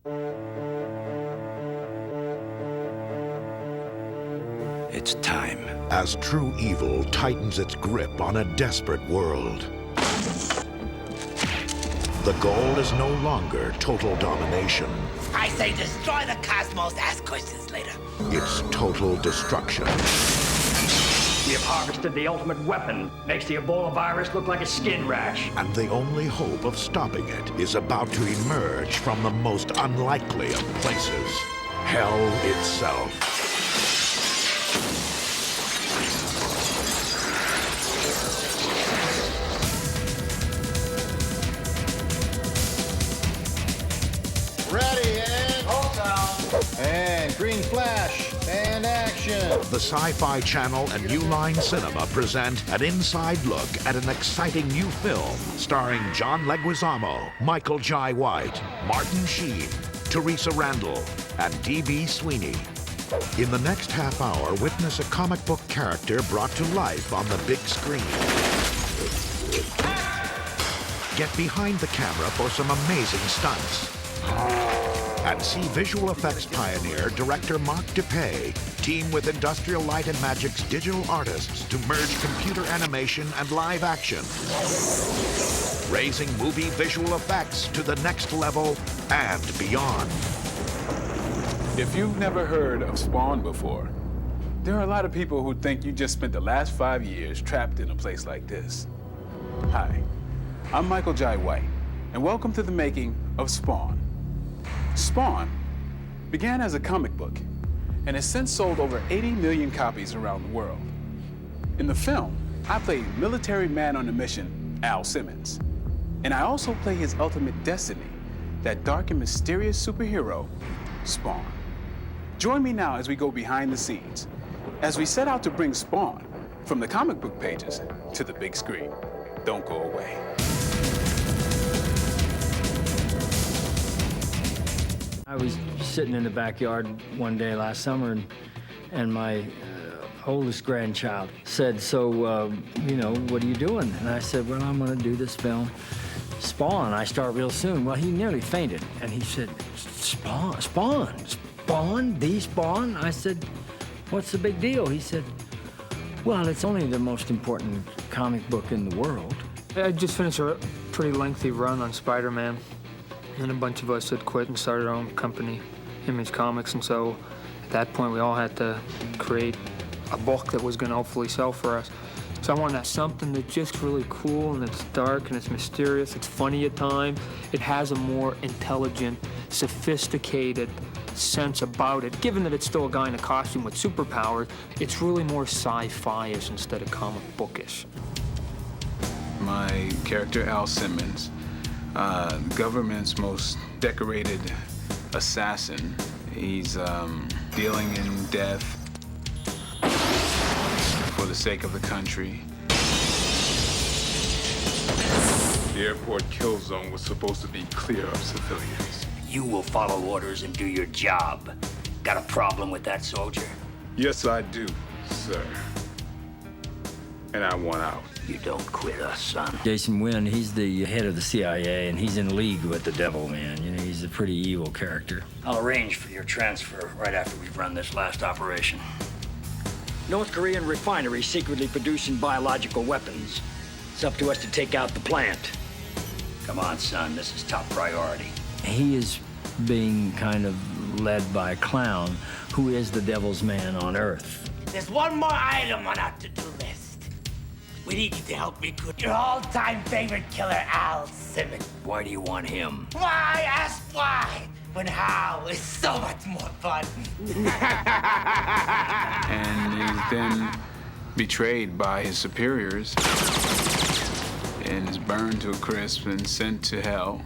It's time. As true evil tightens its grip on a desperate world. The goal is no longer total domination. I say destroy the cosmos, ask questions later. It's total destruction. We have harvested the ultimate weapon. Makes the Ebola virus look like a skin rash. And the only hope of stopping it is about to emerge from the most unlikely of places. Hell itself. Ready, and hold down. And green flash, and action. The Sci-Fi Channel and New Line Cinema present an inside look at an exciting new film starring John Leguizamo, Michael Jai White, Martin Sheen, Teresa Randall, and D.B. Sweeney. In the next half hour, witness a comic book character brought to life on the big screen. Get behind the camera for some amazing stunts. And see visual effects pioneer, director Mark DePay, team with Industrial Light and Magic's digital artists to merge computer animation and live action, raising movie visual effects to the next level and beyond. If you've never heard of Spawn before, there are a lot of people who think you just spent the last 5 years trapped in a place like this. Hi, I'm Michael Jai White, and welcome to the making of Spawn. Spawn began as a comic book and has since sold over 80 million copies around the world. In the film, I played military man on a mission, Al Simmons. And I also play his ultimate destiny, that dark and mysterious superhero, Spawn. Join me now as we go behind the scenes, as we set out to bring Spawn from the comic book pages to the big screen. Don't go away. I was sitting in the backyard one day last summer, and my oldest grandchild said, so, you know, what are you doing? And I said, well, I'm going to do this film, Spawn. I start real soon. Well, he nearly fainted, and he said, Spawn? The Spawn? I said, what's the big deal? He said, well, it's only the most important comic book in the world. I just finished a pretty lengthy run on Spider-Man. And a bunch of us had quit and started our own company, Image Comics, and so at that point we all had to create a book that was going to hopefully sell for us. So I wanted something that's just really cool, and it's dark, and it's mysterious, it's funny at times. It has a more intelligent, sophisticated sense about it. Given that it's still a guy in a costume with superpowers, it's really more sci-fi-ish instead of comic bookish. My character, Al Simmons, government's most decorated assassin. He's dealing in death for the sake of the country. The airport kill zone was supposed to be clear of civilians. You will follow orders and do your job. Got a problem with that, soldier? Yes, I do, sir. And I want out. You don't quit us, son. Jason Wynn, he's the head of the CIA, and he's in league with the devil, man. You know, he's a pretty evil character. I'll arrange for your transfer right after we've run this last operation. North Korean refinery secretly producing biological weapons. It's up to us to take out the plant. Come on, son, this is top priority. He is being kind of led by a clown who is the devil's man on Earth. There's one more item on our to-do list. We need you to help me recruit your all-time favorite killer, Al Simmons. Why do you want him? Why? Ask why. When how is so much more fun. And he's then betrayed by his superiors and is burned to a crisp and sent to hell.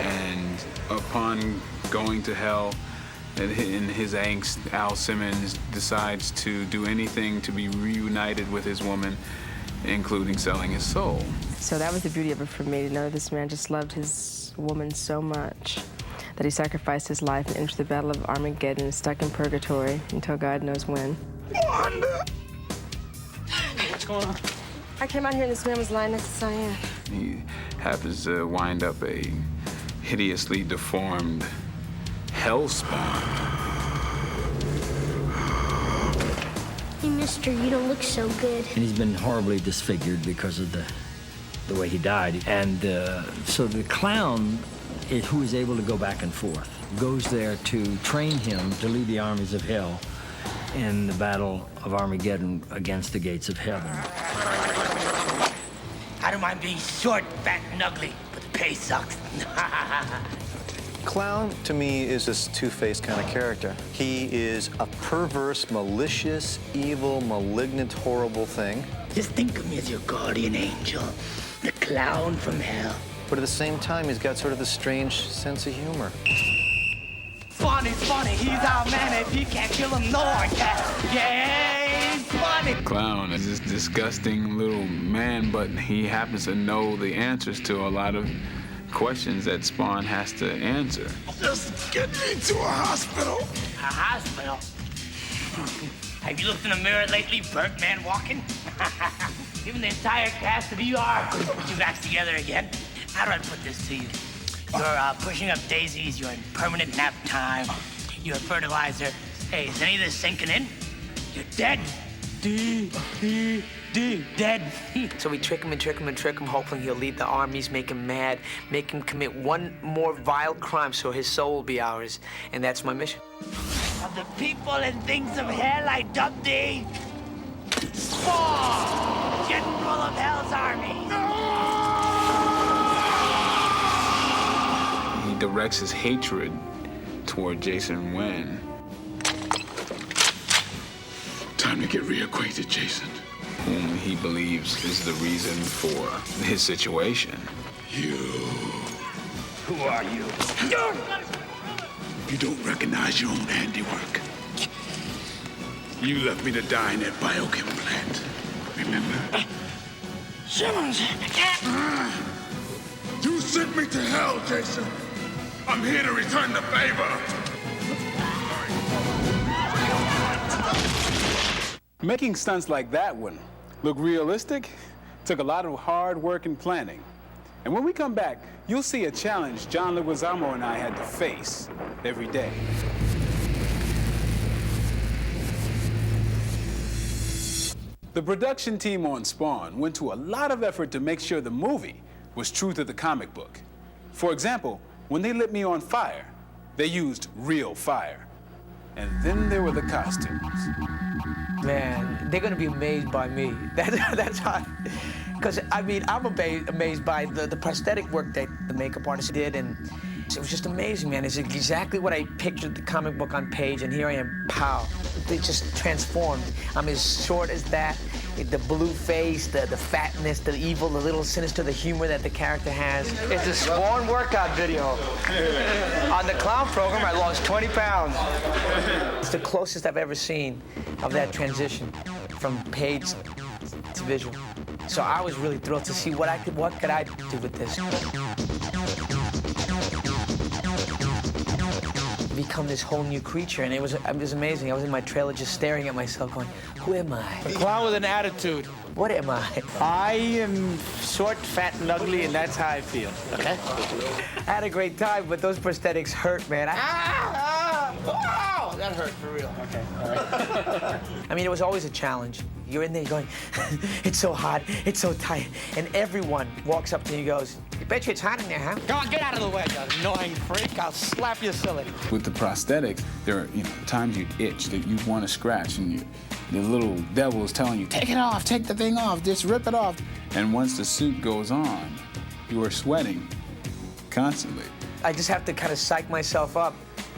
And upon going to hell, in his angst, Al Simmons decides to do anything to be reunited with his woman, including selling his soul. So that was the beauty of it for me, to know this man just loved his woman so much that he sacrificed his life and entered the Battle of Armageddon, stuck in purgatory until God knows when. Wanda! What's going on? I came out here and this man was lying next to Cyan. happens to wind up a hideously deformed hell spawn. Hey, mister, you don't look so good. And he's been horribly disfigured because of the way he died. And so the clown, who is able to go back and forth, goes there to train him to lead the armies of hell in the battle of Armageddon against the gates of heaven. I don't mind being short, fat, and ugly, but the pay sucks. Clown, to me, is this two-faced kind of character. He is a perverse, malicious, evil, malignant, horrible thing. Just think of me as your guardian angel, the clown from hell. But at the same time, he's got sort of this strange sense of humor. Funny's funny, he's our man. If you can't kill him, no one can. Yeah, he's funny. Clown is this disgusting little man, but he happens to know the answers to a lot of questions that Spawn has to answer. Just get me to a hospital. A hospital? Have you looked in the mirror lately, burnt man walking? Even the entire cast of ER couldn't put you back together again. How do I put this to you? You're pushing up daisies, you're in permanent nap time, you're fertilizer. Hey, is any of this sinking in? You're dead. Dead. So we trick him and trick him and trick him, hoping he'll lead the armies, make him mad, make him commit one more vile crime so his soul will be ours. And that's my mission. Of the people and things of hell, I dub thee Spawn, General of Hell's army. He directs his hatred toward Jason Wynn. Time to get reacquainted, Jason. Whom he believes is the reason for his situation. You. Who are you? You don't recognize your own handiwork. You left me to die in that biochem plant. Remember? Simmons, I can't. You sent me to hell, Jason. I'm here to return the favor. Making stunts like that one look realistic took a lot of hard work and planning. And when we come back, you'll see a challenge John Leguizamo and I had to face every day. The production team on Spawn went to a lot of effort to make sure the movie was true to the comic book. For example, when they lit me on fire, they used real fire. And then there were the costumes. Man, they're gonna be amazed by me. That's how. Because I mean, I'm amazed by the prosthetic work that the makeup artist did, and it was just amazing, man. It's exactly what I pictured the comic book on page, and here I am, pow. They just transformed. I'm as short as that. The blue face, the fatness, the evil, the little sinister, the humor that the character has. It's a Spawn workout video. On the clown program, I lost 20 pounds. It's the closest I've ever seen of that transition from page to visual. So I was really thrilled to see what could I do with this. Become this whole new creature, and it was amazing. I was in my trailer just staring at myself going, who am I? A clown with an attitude. What am I? I am short, fat, and ugly, and that's how I feel, okay? I had a great time, but those prosthetics hurt, man. Oh, that hurt for real. Okay, all right. I mean, it was always a challenge. You're in there going, it's so hot, it's so tight, and everyone walks up to you and goes, you bet you it's hot in there, huh? Come on, get out of the way, you annoying freak. I'll slap you silly. With the prosthetics, there are times you'd itch, that you want to scratch, and the little devil is telling you, take it off, take the thing off, just rip it off. And once the suit goes on, you are sweating constantly. I just have to kind of psych myself up,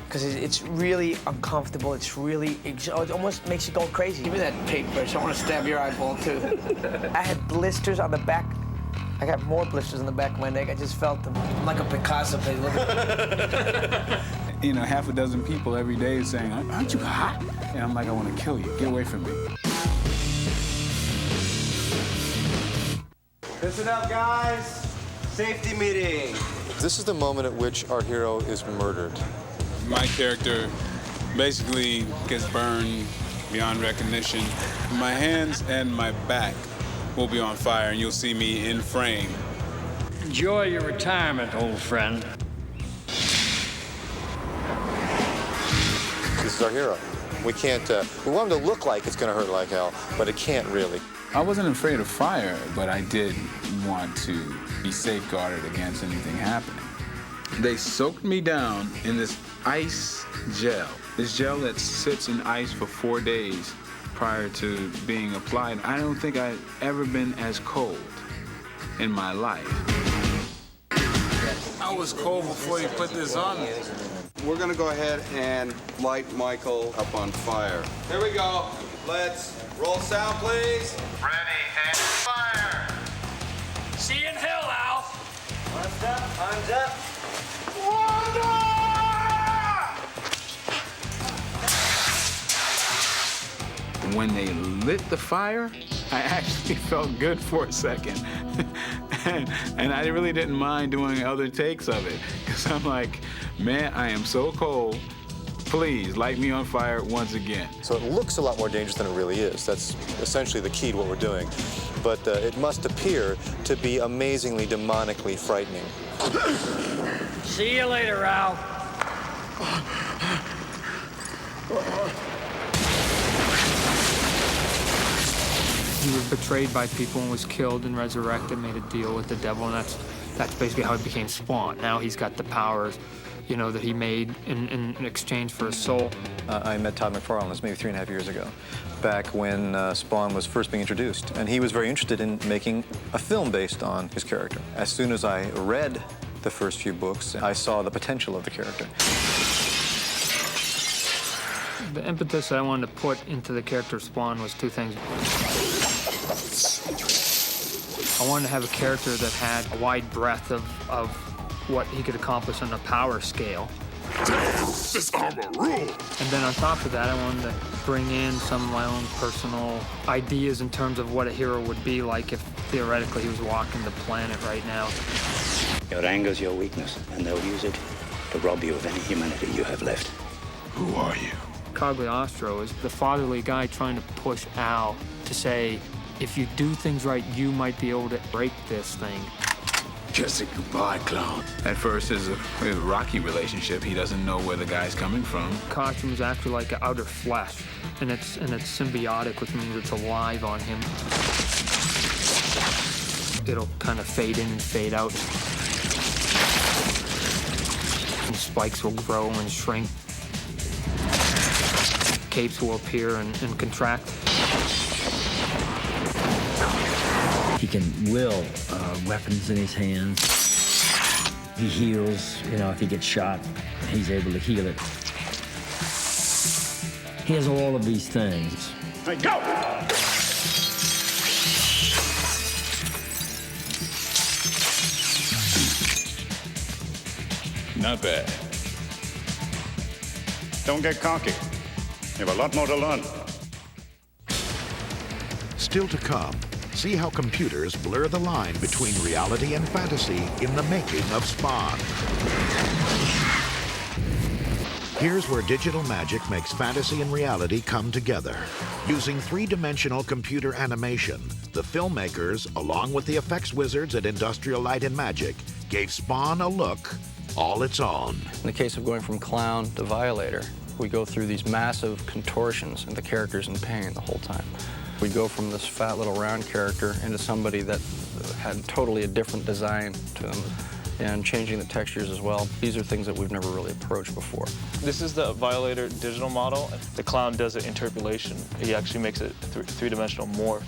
because it's really uncomfortable. It almost makes you go crazy. Give me that paintbrush. I want to stab your eyeball, too. I had blisters on the back. I got more blisters on the back of my neck. I just felt them. I'm like a Picasso painting. Look at You know, half a dozen people every day is saying, aren't you hot? And I'm like, I want to kill you. Get away from me. Listen up, guys. Safety meeting. This is the moment at which our hero is murdered. My character basically gets burned beyond recognition. My hands and my back will be on fire, and you'll see me in frame. Enjoy your retirement, old friend. This is our hero. We can't, we want him to look like it's gonna hurt like hell, but it can't really. I wasn't afraid of fire, but I did want to be safeguarded against anything happening. They soaked me down in this ice gel. This gel that sits in ice for 4 days prior to being applied. I don't think I'd ever been as cold in my life. I was cold before you put this on me. We're gonna go ahead and light Michael up on fire. Here we go. Let's roll sound, please. Ready and fire. See you in hell, Al. Time's up. Time's up. When they lit the fire, I actually felt good for a second. and I really didn't mind doing other takes of it, because I'm like, man, I am so cold. Please light me on fire once again. So it looks a lot more dangerous than it really is. That's essentially the key to what we're doing. But it must appear to be amazingly, demonically frightening. See you later, Al. He was betrayed by people and was killed and resurrected, made a deal with the devil, and that's basically how he became Spawn. Now he's got the powers, you know, that he made in exchange for his soul. I met Todd McFarlane, this maybe 3.5 years ago, back when Spawn was first being introduced. And he was very interested in making a film based on his character. As soon as I read the first few books, I saw the potential of the character. The impetus I wanted to put into the character of Spawn was two things. I wanted to have a character that had a wide breadth of what he could accomplish on a power scale. This armor rule. And then on top of that, I wanted to bring in some of my own personal ideas in terms of what a hero would be like if theoretically he was walking the planet right now. Your anger's your weakness, and they'll use it to rob you of any humanity you have left. Who are you? Cagliostro is the fatherly guy trying to push Al to say, if you do things right, you might be able to break this thing. Kiss it goodbye, clown. At first, it's a rocky relationship. He doesn't know where the guy's coming from. Costume is actually like outer flesh, and it's symbiotic, which means it's alive on him. It'll kind of fade in and fade out. And spikes will grow and shrink. Capes will appear and contract. He can will weapons in his hands. He heals, you know, if he gets shot, he's able to heal it. He has all of these things. Hey, go! Not bad. Don't get cocky. You have a lot more to learn. Still to come, see how computers blur the line between reality and fantasy in the making of Spawn. Here's where digital magic makes fantasy and reality come together. Using three-dimensional computer animation, the filmmakers, along with the effects wizards at Industrial Light and Magic, gave Spawn a look all its own. In the case of going from clown to violator, we go through these massive contortions and the character's in pain the whole time. We go from this fat little round character into somebody that had totally a different design to them, and changing the textures as well. These are things that we've never really approached before. This is the Violator digital model. The clown does an interpolation. He actually makes a three-dimensional morph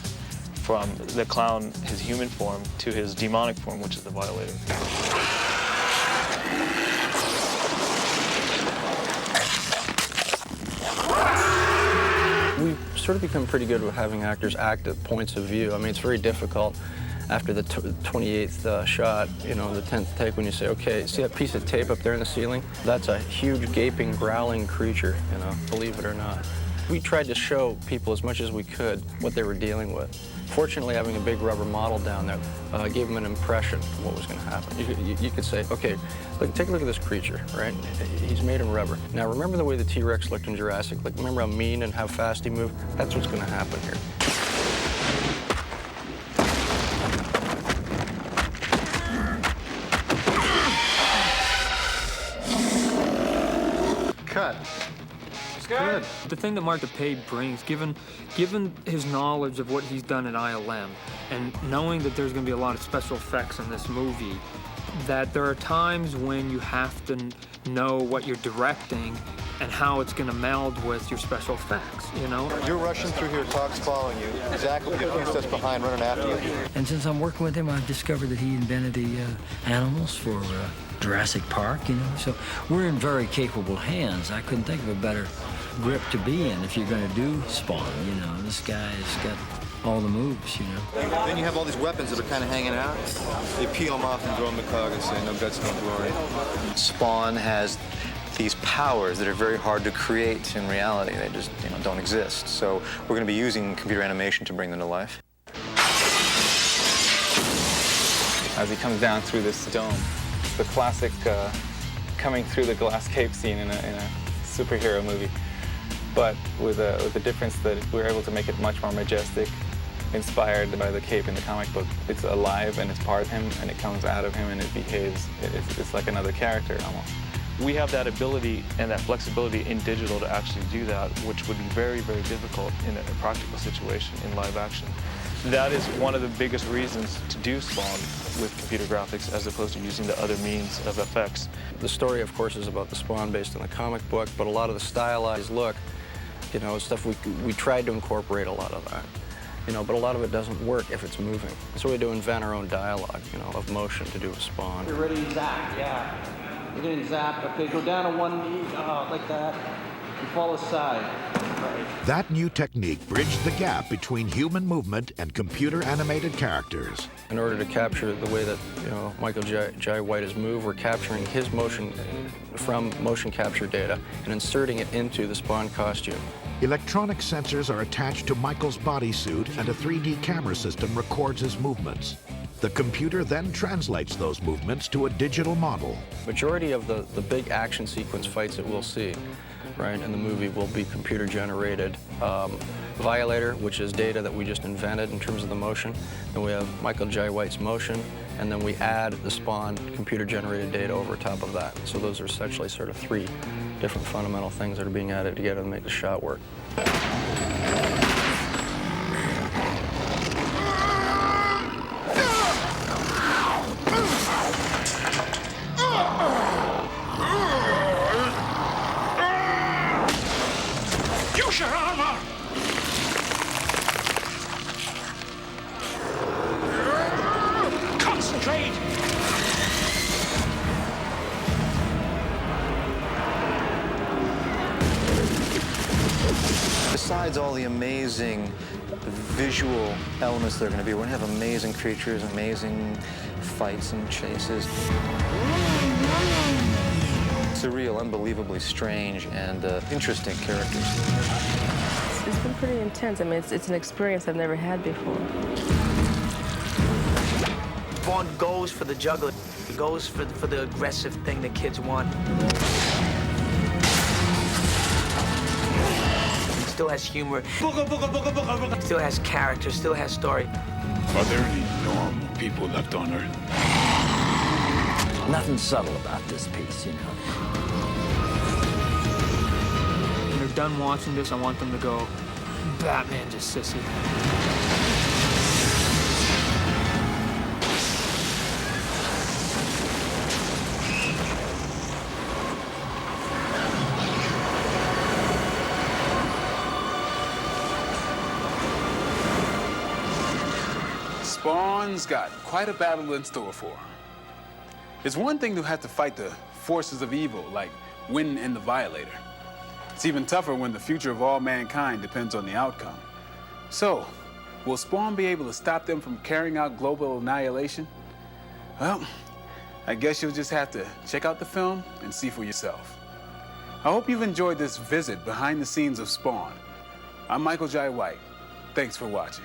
from the clown, his human form, to his demonic form, which is the Violator. We've sort of become pretty good with having actors act at points of view. I mean, it's very difficult after the 28th shot, you know, the 10th take, when you say, okay, see that piece of tape up there in the ceiling? That's a huge, gaping, growling creature, you know, believe it or not. We tried to show people as much as we could what they were dealing with. Fortunately, having a big rubber model down there gave them an impression of what was going to happen. You could say, okay, look, take a look at this creature, right? He's made in rubber. Now, remember the way the T-Rex looked in Jurassic? Like, remember how mean and how fast he moved? That's what's going to happen here. that? It's good. The thing that Mark DePay brings, given his knowledge of what he's done at ILM, and knowing that there's going to be a lot of special effects in this movie, that there are times when you have to know what you're directing and how it's going to meld with your special effects, you know? You're rushing through here, Talk's following you. Zach will be a few steps behind, running after you. And since I'm working with him, I've discovered that he invented the animals for Jurassic Park, you know? So we're in very capable hands. I couldn't think of a better grip to be in if you're going to do Spawn, you know? This guy's got all the moves, you know? Then you have all these weapons that are kind of hanging out. You peel them off and throw them to Cog and say, no guts, no glory. Spawn has these powers that are very hard to create in reality. They just, you know, don't exist. So we're going to be using computer animation to bring them to life. As he comes down through this dome, the classic coming through the glass cape scene in a superhero movie, but with the difference that we're able to make it much more majestic, inspired by the cape in the comic book. It's alive and it's part of him, and it comes out of him and it behaves. It's like another character almost. We have that ability and that flexibility in digital to actually do that, which would be very, very difficult in a practical situation in live action. That is one of the biggest reasons to do Spawn with computer graphics as opposed to using the other means of effects. The story, of course, is about the Spawn based on the comic book, but a lot of the stylized look, you know, stuff we tried to incorporate a lot of that. You know, but a lot of it doesn't work if it's moving. So we had to invent our own dialogue, you know, of motion to do a Spawn. You're ready to zap, yeah. You're getting zapped. Okay, go down on one knee, like that, and fall aside. Right. That new technique bridged the gap between human movement and computer-animated characters. In order to capture the way that, you know, Michael Jai White has moved, we're capturing his motion from motion capture data and inserting it into the Spawn costume. Electronic sensors are attached to Michael's bodysuit, and a 3D camera system records his movements. The computer then translates those movements to a digital model. Majority of the big action sequence fights that we'll see, right, in the movie will be computer generated. Violator, which is data that we just invented in terms of the motion. Then we have Michael Jai White's motion, and then we add the Spawn computer generated data over top of that. So those are essentially sort of three different fundamental things that are being added together to make the shot work. Use your armor! Concentrate! Besides all the amazing visual elements that are going to be, we're going to have amazing creatures, amazing fights and chases. Surreal, unbelievably strange, and interesting characters. It's been pretty intense. I mean, it's an experience I've never had before. Spawn goes for the juggler. He goes for the aggressive thing that kids want. He still has humor. Still has character, still has story. Are there any normal people left on Earth? Nothing subtle about this piece, you know. When they're done watching this, I want them to go, Batman just sissy. Spawn's got quite a battle in store for him. It's one thing to have to fight the forces of evil, like Wynn and the Violator. It's even tougher when the future of all mankind depends on the outcome. So, will Spawn be able to stop them from carrying out global annihilation? Well, I guess you'll just have to check out the film and see for yourself. I hope you've enjoyed this visit behind the scenes of Spawn. I'm Michael Jai White. Thanks for watching.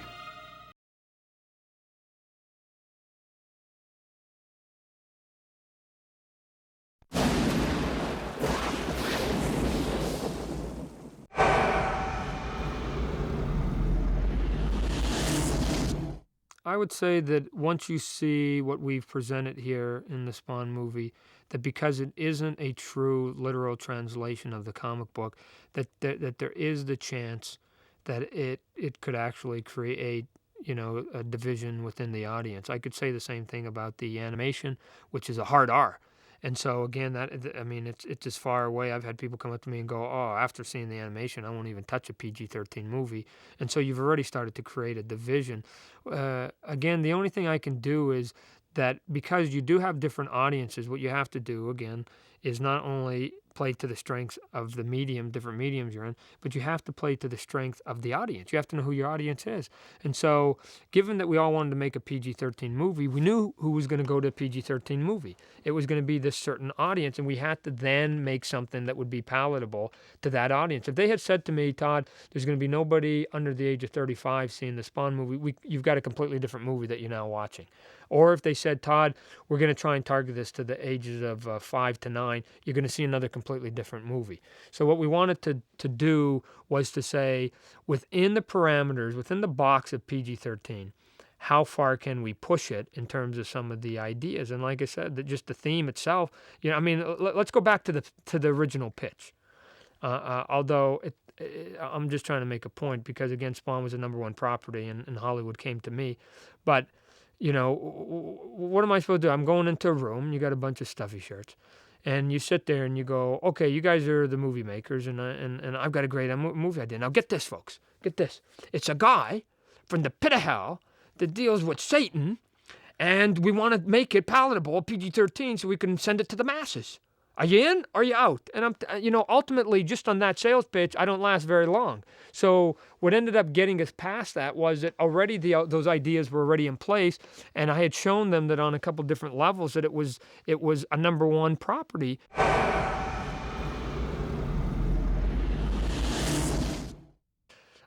I would say that once you see what we've presented here in the Spawn movie, that because it isn't a true literal translation of the comic book, that there is the chance that it could actually create, you know, a division within the audience. I could say the same thing about the animation, which is a hard R. And so again, I mean, it's as far away. I've had people come up to me and go, "Oh, after seeing the animation, I won't even touch a PG-13 movie." And so you've already started to create a division. Again, the only thing I can do is that because you do have different audiences, what you have to do again is not only play to the strengths of the different mediums you're in, but you have to play to the strength of the audience. You have to know who your audience is. And so, given that we all wanted to make a PG-13 movie, we knew who was going to go to a PG-13 movie. It was going to be this certain audience, and we had to then make something that would be palatable to that audience. If they had said to me, "Todd, there's going to be nobody under the age of 35 seeing the Spawn movie, you've got a completely different movie that you're now watching." Or if they said, "Todd, we're going to try and target this to the ages of 5 to 9, you're going to see another completely different movie." So what we wanted to do was to say, within the parameters, within the box of PG-13, how far can we push it in terms of some of the ideas? And like I said, just the theme itself, you know, I mean, let's go back to the original pitch. Although I'm just trying to make a point because, again, Spawn was a #1 property and Hollywood came to me. But you know, what am I supposed to do? I'm going into a room, you got a bunch of stuffy shirts, and you sit there and you go, "Okay, you guys are the movie makers, and I've got a great movie idea. Now get this, folks. Get this. It's a guy from the pit of hell that deals with Satan, and we want to make it palatable, PG-13, so we can send it to the masses. Are you in or are you out?" And you know, ultimately, just on that sales pitch, I don't last very long. So what ended up getting us past that was that already those ideas were already in place, and I had shown them that on a couple different levels that it was a #1 property.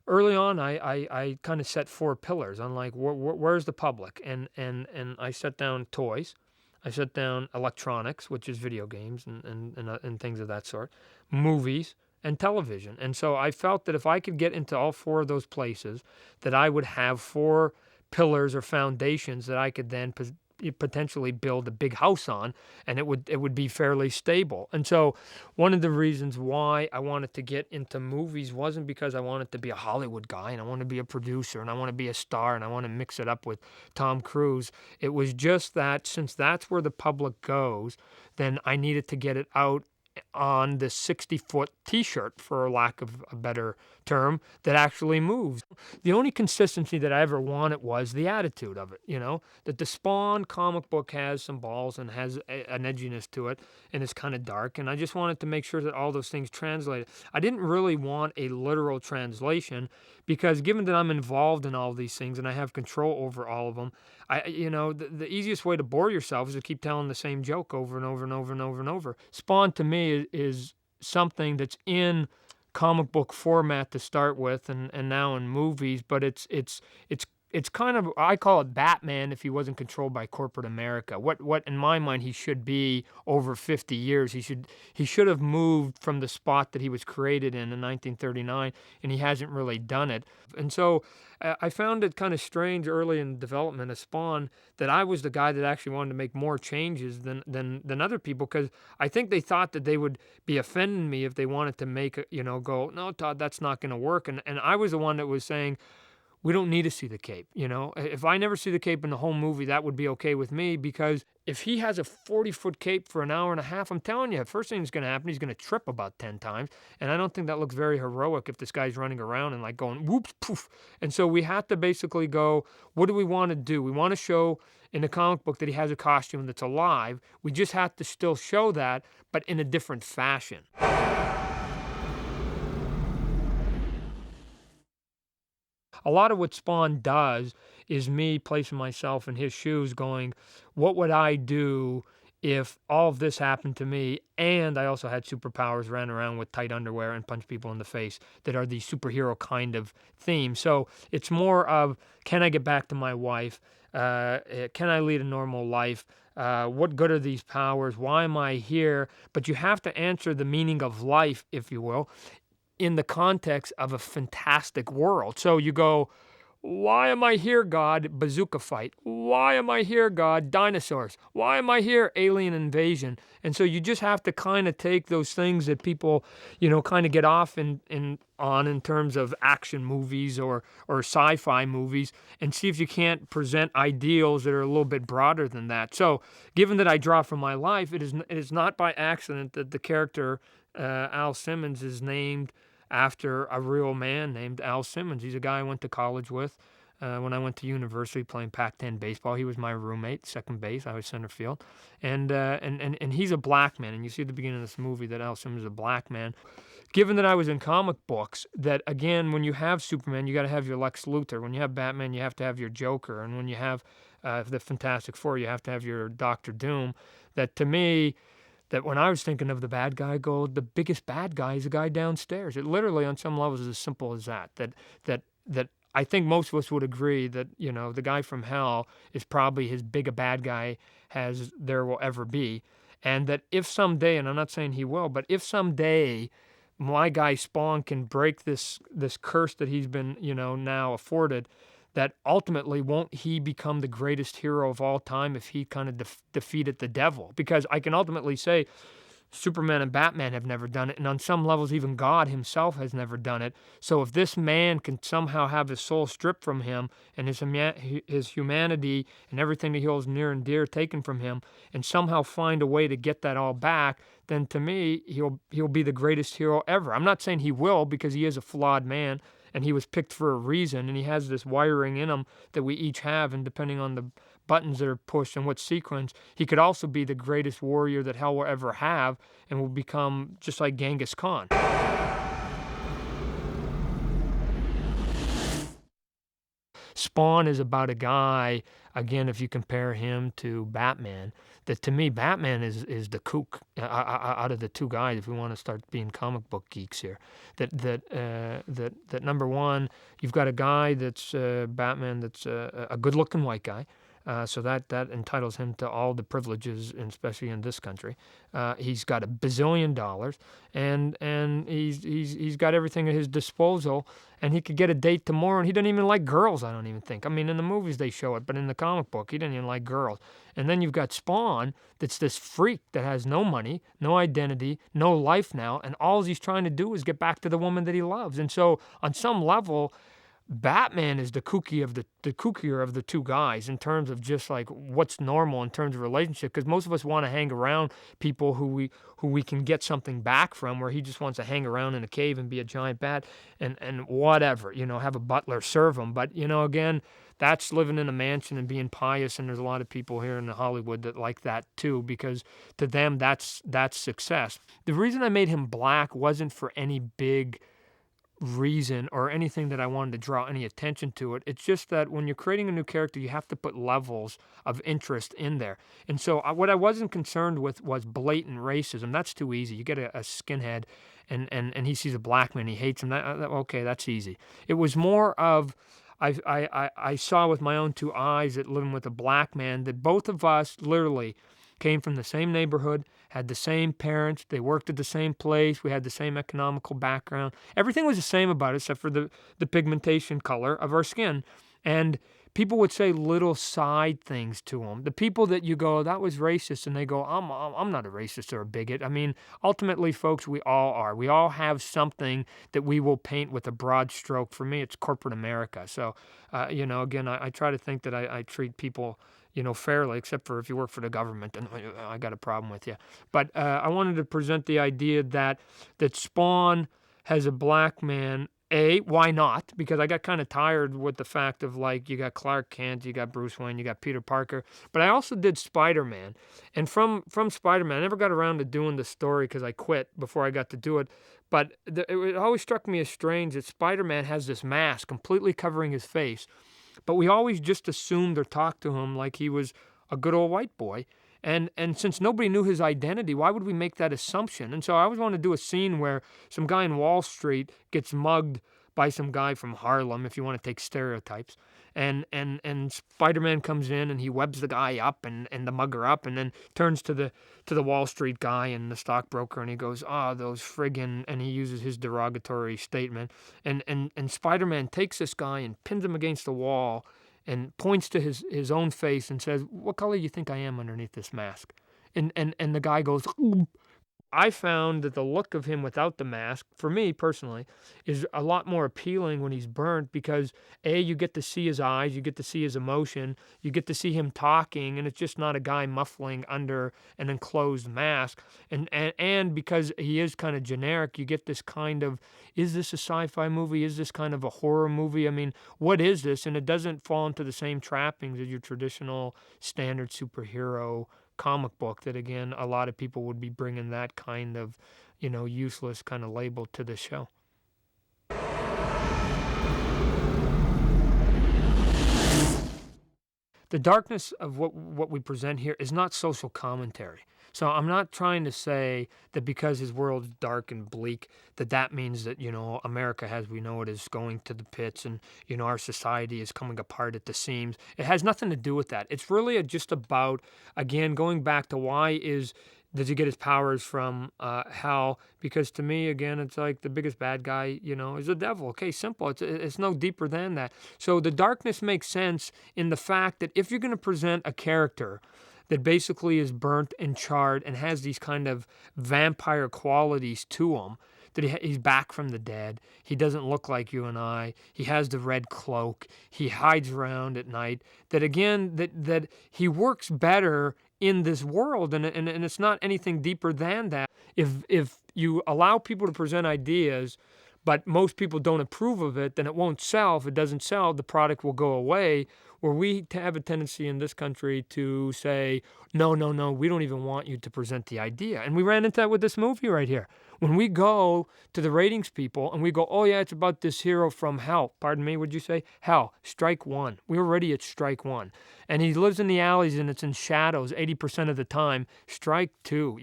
Early on, I kind of set 4 pillars. I'm like, where's the public? And I set down toys. I set down electronics, which is video games and things of that sort, movies, and television. And so I felt that if I could get into all 4 of those places, that I would have 4 pillars or foundations that I could then potentially build a big house on, and it would be fairly stable. And so one of the reasons why I wanted to get into movies wasn't because I wanted to be a Hollywood guy and I want to be a producer and I want to be a star and I want to mix it up with Tom Cruise. It was just that since that's where the public goes, then I needed to get it out on the 60-foot T-shirt, for lack of a better term, that actually moves. The only consistency that I ever wanted was the attitude of it, you know, that the Spawn comic book has some balls and has an edginess to it, and it's kind of dark, and I just wanted to make sure that all those things translated. I didn't really want a literal translation because given that I'm involved in all these things and I have control over all of them, you know, the easiest way to bore yourself is to keep telling the same joke over and over and over and over and over. Spawn to me is something that's in comic book format to start with and now in movies, but it's kind of, I call it Batman if he wasn't controlled by corporate America. What in my mind he should be over 50 years. He should have moved from the spot that he was created in 1939, and he hasn't really done it. And so I found it kind of strange early in development of Spawn that I was the guy that actually wanted to make more changes than other people, because I think they thought that they would be offending me if they wanted to make, you know, go, "No, Todd, that's not going to work." And I was the one that was saying, we don't need to see the cape, you know? If I never see the cape in the whole movie, that would be okay with me, because if he has a 40-foot cape for an hour and a half, I'm telling you, the first thing that's going to happen, he's going to trip about 10 times, and I don't think that looks very heroic if this guy's running around and like going whoops, poof. And so we have to basically go, what do we want to do? We want to show in the comic book that he has a costume that's alive. We just have to still show that, but in a different fashion. A lot of what Spawn does is me placing myself in his shoes going, what would I do if all of this happened to me and I also had superpowers, ran around with tight underwear and punched people in the face, that are the superhero kind of theme. So it's more of, can I get back to my wife? Can I lead a normal life? What good are these powers? Why am I here? But you have to answer the meaning of life, if you will, in the context of a fantastic world. So you go, Why am I here, God? Bazooka fight. Why am I here, God? Dinosaurs. Why am I here? Alien invasion. And so you just have to kind of take those things that people, kind of get off on in terms of action movies or sci-fi movies and see if you can't present ideals that are a little bit broader than that. So given that I draw from my life, it is not by accident that the character Al Simmons is named after a real man named Al Simmons. He's a guy I went to college with when I went to university playing Pac-10 baseball. He was my roommate, second base. I was center field. And he's a black man. And you see at the beginning of this movie that Al Simmons is a black man. Given that I was in comic books, that again, when you have Superman, you got to have your Lex Luthor. When you have Batman, you have to have your Joker. And when you have the Fantastic Four, you have to have your Doctor Doom. That to me, that when I was thinking of the bad guy, the biggest bad guy is the guy downstairs. It literally, on some levels, is as simple as that. That I think most of us would agree that, the guy from hell is probably as big a bad guy as there will ever be. And that if someday, and I'm not saying he will, but if someday my guy Spawn can break this curse that he's been, now afforded, that ultimately won't he become the greatest hero of all time if he kind of defeated the devil? Because I can ultimately say Superman and Batman have never done it, and on some levels even God himself has never done it. So if this man can somehow have his soul stripped from him and his humanity and everything that he holds near and dear taken from him, and somehow find a way to get that all back, then to me he'll be the greatest hero ever. I'm not saying he will, because he is a flawed man, and he was picked for a reason, and he has this wiring in him that we each have, and depending on the buttons that are pushed and what sequence, he could also be the greatest warrior that hell will ever have, and will become just like Genghis Khan. Spawn is about a guy, again, if you compare him to Batman, that to me, Batman is the kook out of the two guys, if we want to start being comic book geeks here. That number one, you've got a guy that's Batman that's a good-looking white guy. So that entitles him to all the privileges, and especially in this country. He's got $1 bazillion, and he's got everything at his disposal, and he could get a date tomorrow, and he doesn't even like girls, I don't even think. I mean, in the movies they show it, but in the comic book, he doesn't even like girls. And then you've got Spawn, that's this freak that has no money, no identity, no life now, and all he's trying to do is get back to the woman that he loves. And so, on some level, Batman is the kookier of the two guys in terms of just like what's normal in terms of relationship, because most of us want to hang around people who we can get something back from, where he just wants to hang around in a cave and be a giant bat and whatever, have a butler serve him. But again, that's living in a mansion and being pious, and there's a lot of people here in Hollywood that like that too, because to them that's success. The reason I made him black wasn't for any big reason or anything that I wanted to draw any attention to it. It's just that when you're creating a new character, you have to put levels of interest in there. And so what I wasn't concerned with was blatant racism. That's too easy. You get a skinhead and he sees a black man, he hates him. Okay, that's easy. It was more of I saw with my own two eyes that living with a black man, that both of us literally came from the same neighborhood, had the same parents, they worked at the same place, we had the same economical background. Everything was the same about it except for the pigmentation color of our skin. And people would say little side things to them. The people that you go, that was racist, and they go, I'm not a racist or a bigot. I mean, ultimately, folks, we all are. We all have something that we will paint with a broad stroke. For me, it's corporate America. So, again, I try to think that I treat people fairly, except for if you work for the government, then I got a problem with you. But I wanted to present the idea that Spawn has a black man. Why not? Because I got kind of tired with the fact of, like, you got Clark Kent, you got Bruce Wayne, you got Peter Parker. But I also did Spider-Man. And from Spider-Man, I never got around to doing the story because I quit before I got to do it. But it always struck me as strange that Spider-Man has this mask completely covering his face. But we always just assumed or talked to him like he was a good old white boy. And since nobody knew his identity, why would we make that assumption? And so I always wanted to do a scene where some guy in Wall Street gets mugged by some guy from Harlem, if you want to take stereotypes. And Spider-Man comes in and he webs the guy up and the mugger up, and then turns to the Wall Street guy and the stockbroker, and he goes, those friggin', and he uses his derogatory statement. And Spider-Man takes this guy and pins him against the wall and points to his own face and says, "What color do you think I am underneath this mask?" And the guy goes, "Ooh." I found that the look of him without the mask, for me personally, is a lot more appealing when he's burnt, because A, you get to see his eyes, you get to see his emotion, you get to see him talking, and it's just not a guy muffling under an enclosed mask. And because he is kind of generic, you get this kind of, is this a sci-fi movie? Is this kind of a horror movie? I mean, what is this? And it doesn't fall into the same trappings as your traditional standard superhero comic book that, again, a lot of people would be bringing that kind of, useless kind of label to the show. The darkness of what we present here is not social commentary. So I'm not trying to say that because his world's dark and bleak, that means that, America as we know it is going to the pits, and, our society is coming apart at the seams. It has nothing to do with that. It's really just about, again, going back to does he get his powers from hell? Because to me, again, it's like the biggest bad guy, is the devil. Okay, simple. It's no deeper than that. So the darkness makes sense in the fact that if you're going to present a character that basically is burnt and charred and has these kind of vampire qualities to him, that he's back from the dead, he doesn't look like you and I, he has the red cloak, he hides around at night, that again, that he works better in this world, and it's not anything deeper than that. If you allow people to present ideas, but most people don't approve of it, then it won't sell. If it doesn't sell, the product will go away. Where we have a tendency in this country to say, no, we don't even want you to present the idea. And we ran into that with this movie right here. When we go to the ratings people and we go, oh yeah, it's about this hero from hell. Pardon me, would you say? Hell, strike one. We're already at strike one. And he lives in the alleys and it's in shadows 80% of the time. Strike two.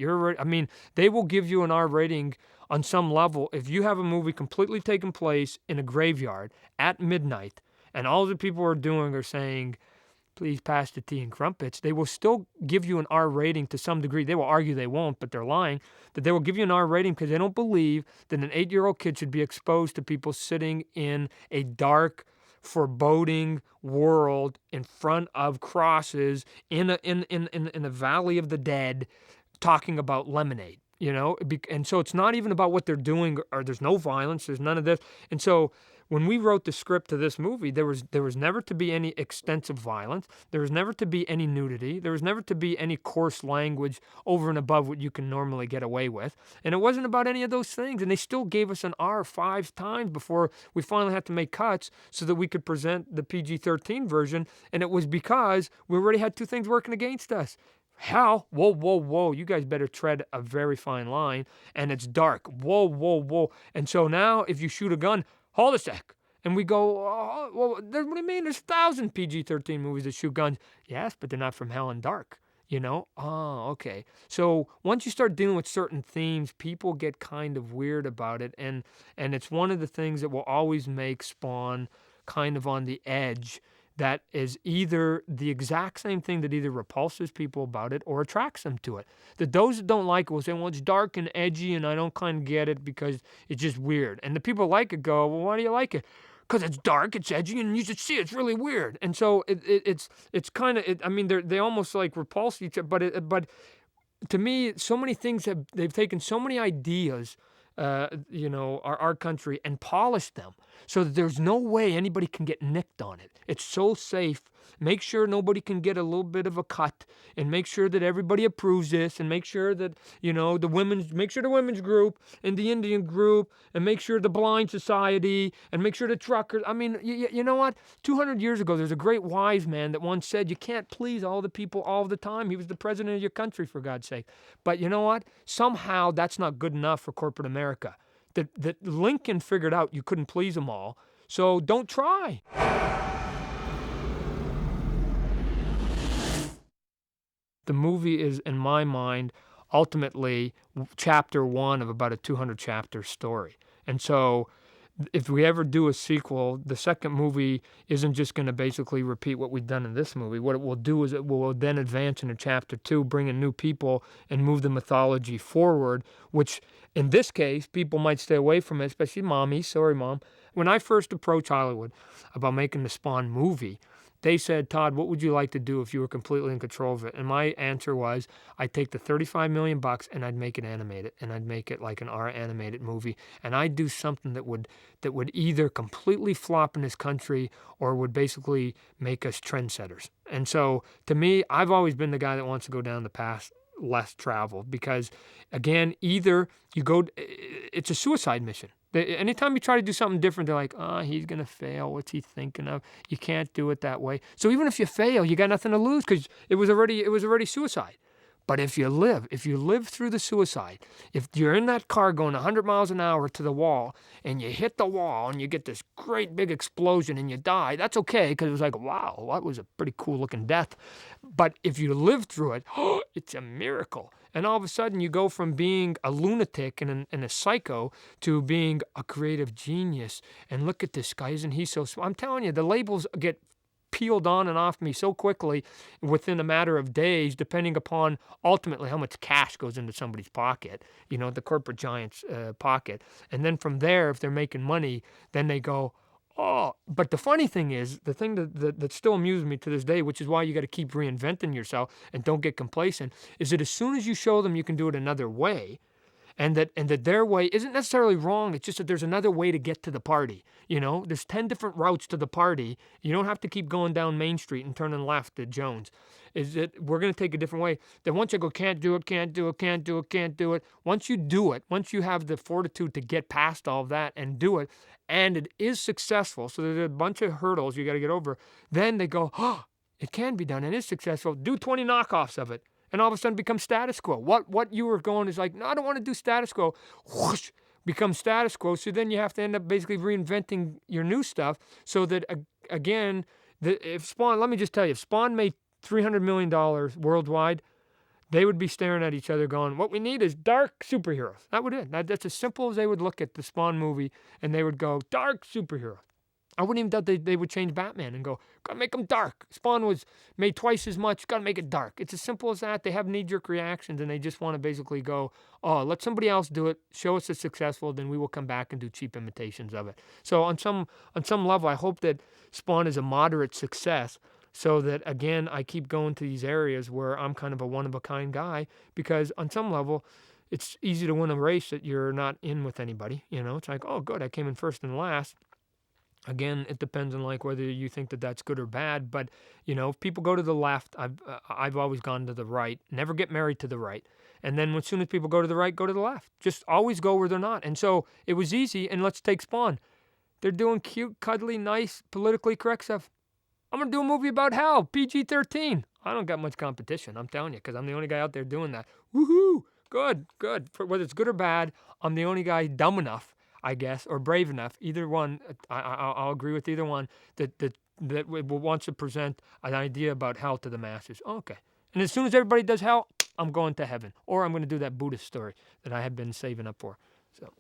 They will give you an R rating on some level if you have a movie completely taking place in a graveyard at midnight, and all the people are doing are saying, please pass the tea and crumpets, they will still give you an R rating to some degree. They will argue they won't, but they're lying, that they will give you an R rating because they don't believe that an 8-year-old kid should be exposed to people sitting in a dark, foreboding world in front of crosses in a valley of the dead talking about lemonade. And so it's not even about what they're doing, or there's no violence, there's none of this. And so when we wrote the script to this movie, there was never to be any extensive violence, there was never to be any nudity, there was never to be any coarse language over and above what you can normally get away with. And it wasn't about any of those things. And they still gave us an R 5 times before we finally had to make cuts so that we could present the PG-13 version. And it was because we already had two things working against us. Hell, whoa, you guys better tread a very fine line, and it's dark, whoa. And so now if you shoot a gun, hold a sec, and we go, oh, well, what do you mean? There's 1,000 PG-13 movies that shoot guns. Yes, but they're not from hell and dark, Oh, okay. So once you start dealing with certain themes, people get kind of weird about it, and it's one of the things that will always make Spawn kind of on the edge. That is either the exact same thing that either repulses people about it or attracts them to it. That those that don't like it will say, well, it's dark and edgy and I don't kind of get it because it's just weird. And the people who like it go, well, why do you like it? Because it's dark, it's edgy, and you should see it's really weird. And so it's kind of, they almost like repulse each other. But to me, so many things they've taken so many ideas, our country, and polished them so that there's no way anybody can get nicked on it. It's so safe. Make sure nobody can get a little bit of a cut, and make sure that everybody approves this, and make sure that, the women's group and the Indian group, and make sure the Blind Society, and make sure the truckers. You know what? 200 years ago, there's a great wise man that once said, you can't please all the people all the time. He was the president of your country, for God's sake. But you know what? Somehow that's not good enough for corporate America. That Lincoln figured out you couldn't please them all, so don't try. The movie is, in my mind, ultimately chapter 1 of about a 200-chapter story. And so if we ever do a sequel, the second movie isn't just going to basically repeat what we've done in this movie. What it will do is it will then advance into chapter 2, bring in new people and move the mythology forward, which in this case, people might stay away from it, especially mommy. Sorry, Mom. When I first approached Hollywood about making the Spawn movie, they said, Todd, what would you like to do if you were completely in control of it? And my answer was, I'd take the $35 million and I'd make it animated, and I'd make it like an R animated movie, and I'd do something that would either completely flop in this country or would basically make us trendsetters. And so, to me, I've always been the guy that wants to go down the path less traveled because, again, either you go, it's a suicide mission. Anytime you try to do something different, they're like, oh, he's going to fail. What's he thinking of? You can't do it that way. So even if you fail, you got nothing to lose because it was already suicide. But if you live through the suicide, if you're in that car going 100 miles an hour to the wall and you hit the wall and you get this great big explosion and you die, that's okay because it was like, wow, that was a pretty cool looking death. But if you live through it, it's a miracle. And all of a sudden you go from being a lunatic and a psycho to being a creative genius. And look at this guy, isn't he so smart? I'm telling you, the labels get peeled on and off me so quickly within a matter of days, depending upon ultimately how much cash goes into somebody's pocket, the corporate giant's pocket. And then from there, if they're making money, then they go, oh. But the funny thing is, the thing that still amuses me to this day, which is why you got to keep reinventing yourself and don't get complacent, is that as soon as you show them you can do it another way, and that their way isn't necessarily wrong. It's just that there's another way to get to the party. There's 10 different routes to the party. You don't have to keep going down Main Street and turning left at Jones. Is that we're going to take a different way. Then once you go, can't do it. Once you do it, once you have the fortitude to get past all of that and do it, and it is successful, so there's a bunch of hurdles you got to get over, then they go, oh, it can be done and is successful. Do 20 knockoffs of it. And all of a sudden become status quo. What you were going is like, no, I don't want to do status quo. Whoosh, become status quo. So then you have to end up basically reinventing your new stuff so that, again, if Spawn, let me just tell you, if Spawn made $300 million worldwide, they would be staring at each other going, what we need is dark superheroes. That would it. That's as simple as they would look at the Spawn movie and they would go, dark superheroes. I wouldn't even doubt they would change Batman and go, gotta make them dark. Spawn was made twice as much, gotta make it dark. It's as simple as that. They have knee-jerk reactions and they just want to basically go, oh, let somebody else do it, show us it's successful, then we will come back and do cheap imitations of it. So on some level, I hope that Spawn is a moderate success so that, again, I keep going to these areas where I'm kind of a one-of-a-kind guy because on some level, it's easy to win a race that you're not in with anybody. It's like, oh, good, I came in first and last. Again, it depends on whether you think that that's good or bad. But if people go to the left, I've always gone to the right. Never get married to the right. And then as soon as people go to the right, go to the left. Just always go where they're not. And so it was easy. And let's take Spawn. They're doing cute, cuddly, nice, politically correct stuff. I'm gonna do a movie about hell, PG-13. I don't got much competition. I'm telling you, because I'm the only guy out there doing that. Woohoo! Good. Whether it's good or bad, I'm the only guy dumb enough, I guess, or brave enough, either one, I'll agree with either one, that wants to present an idea about hell to the masses. Okay. And as soon as everybody does hell, I'm going to heaven. Or I'm going to do that Buddhist story that I have been saving up for. So.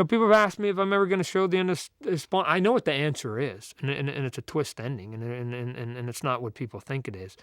People have asked me if I'm ever going to show the end of Spawn. I know what the answer is, and it's a twist ending, and it's not what people think it is.